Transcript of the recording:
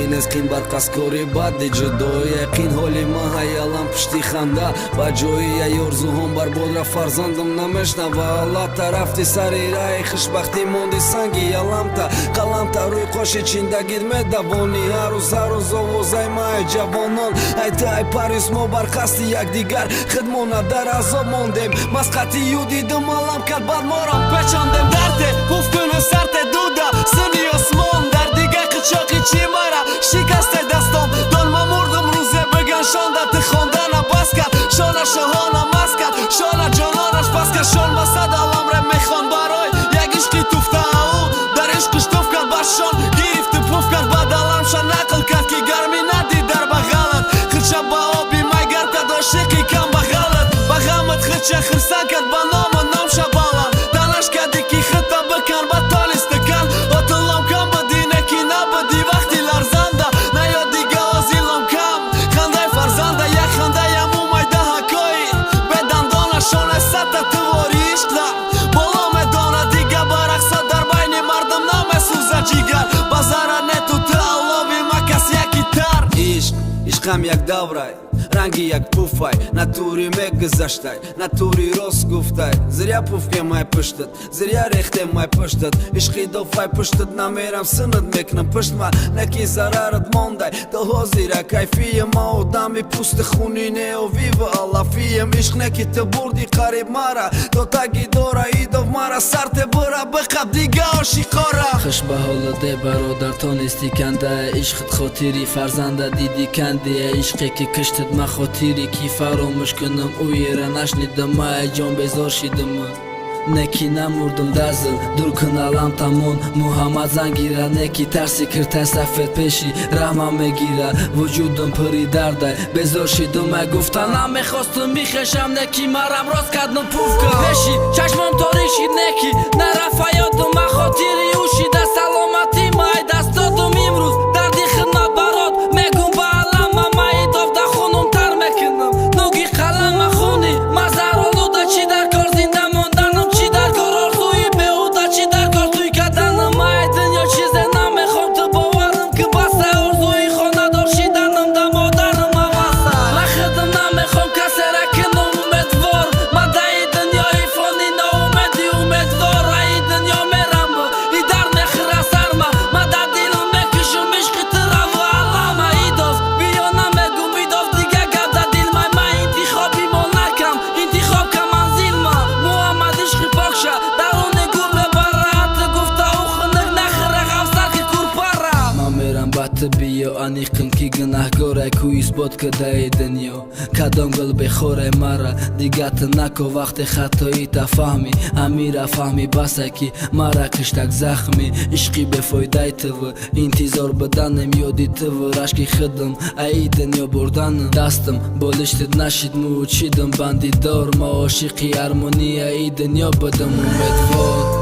Եղին ես կին բարկասկորի բադի ջդոյ Եղին հոլի մահայալան պշտի խանդա Բաջոյի այորզու հոմբար բոլրա ֆարզանդում նամեշնա Վալա տարավտի սարիրայի խշբախտի մոնդի սանգի յալամտա Կալամտա ռույ խոշի չինդա գիրմե դավոնի Հարուզարու զովոզայ մայ ջավոնոն Այդ այ պարիս մո բարկաստի յակ դիգար Խդմոնա դարազո մոնդեմ Մասկատի յուդի դմալամ կար բար մորամ Պեչանդեմ դարդե հուվկունը սարդե դուդա Սնի osmon դարդիգա կչոկի չի մարա Շիկաստ է դաստոմ Դոն մամորդում ռուզե բգան շոնդա Տխոնդանա բասկար Շոնա շոհոնա մասկար Շոնա ջոնոնա շպասկար Շոն մասադ ալամրե մեխոն բարոյ Յակ իշկի տուվտա աու Դար իշկի շտովկար բաշոն Գիրիվ տպովկար բադալամ Շանակլ կատկի գարմինադի դար բաղալըտ Խրչա բաոբի մայ գարկա դոշիկի կամ բաղալըտ Բաղամըտ խրչա խրսակատ բանոմը նոմ շաբալան Դանաշկա դիկի խտա բկան բատալիս տկան Ոտըլոմ կամ բդինե կինա բդի վախտի լարզանդա Նայո դիգա օզիլոմ կամ Խանդայ ֆարզանդա յա խանդայ ամում այդա հակոյի Բեդան դոնա շոն է սատա տվորի իշտլա Բոլոմ է դոնա դիգա բարախսա դարբայնի մարդում նամ է սուզա ջիգար Բազարանե տուտը ալովի մակաս յա կիտար Իշկամ յակ դավրայ Rangi jak pufaj, naturi me gëzashtaj Naturi ros guftaj Zërja pufke maj pështët Zërja rechte maj pështët Ishki do faj pështët Na meram sënët me kënë pësht ma Në ki zararët mondaj Të hozira kaj fije ma o dami Pustë khunin e o vivë Allah fijem Ishk në ki të burdi karib mara Do tagi dora i dov mara Sarte bëra bëkab diga o shikora Khësh bahollë dhe barodar toni stikanda Ishkët khotiri farzanda didi kandi Ishke ki kështët ma khotiri ki faro mëshkënëm Ujërën ashni dëma e gjon bezor shi dëmë Neki namurdum dazıl Durkın alam tamon Muhammed zangira Neki tersi kırten safet peşi Rahman me gira Vücudum pıri darday Bezor shi dëma guftan Ame khostëm mi khesham Neki maram roz kadnëm pufka Peşi Çashmëm torishi neki Nara fajotëm ma khotiri ushi Da salomati maj Da stodum imruz Dardi khëna barot Me gumba alama Ma i dov da khunum tar me kënëm Nugi kalama khuni Mazar olu da qidar korzin da mondanëm Qidar kor orzuj me u da qidar korzuj Kadanëm ma e dë një qize na me khom të bovarëm Këbasa orzuj khona do shidanëm Da modanëm ma masa Ma khëdëm na me khom kasera kënëm u me dvor Ma da i dë një i foni në u me di u me dvor A i dë një me rambë I dar me khras arma Ma da dilëm me këshëm ishkë të ravë alama I dov Biona me gum I dov diga gab da dil maj ma Inti khobi mona kam Inti khob kam anzilma Muhammad ishkë poksha Darun e gur me barra Të gufta u khënëk në khëra Gavsar ki kur para Ma meram batë bio Ani kën ki gënah gore Ku i spot këda i dënjo Ka dongëll bejkhore mara Diga të nako vakte khato i ta fahmi Amira fahmi basaki Mara kështak zakhmi Ishki befoj daj të vë Inti zor bëdanem jo di të vë Rashki khëdëm A i dënjo bordanëm Dastëm Bolishtit nashit mu uqidëm Bandidor Ma o shiki harmonia I dënjo bëdëm u me dvor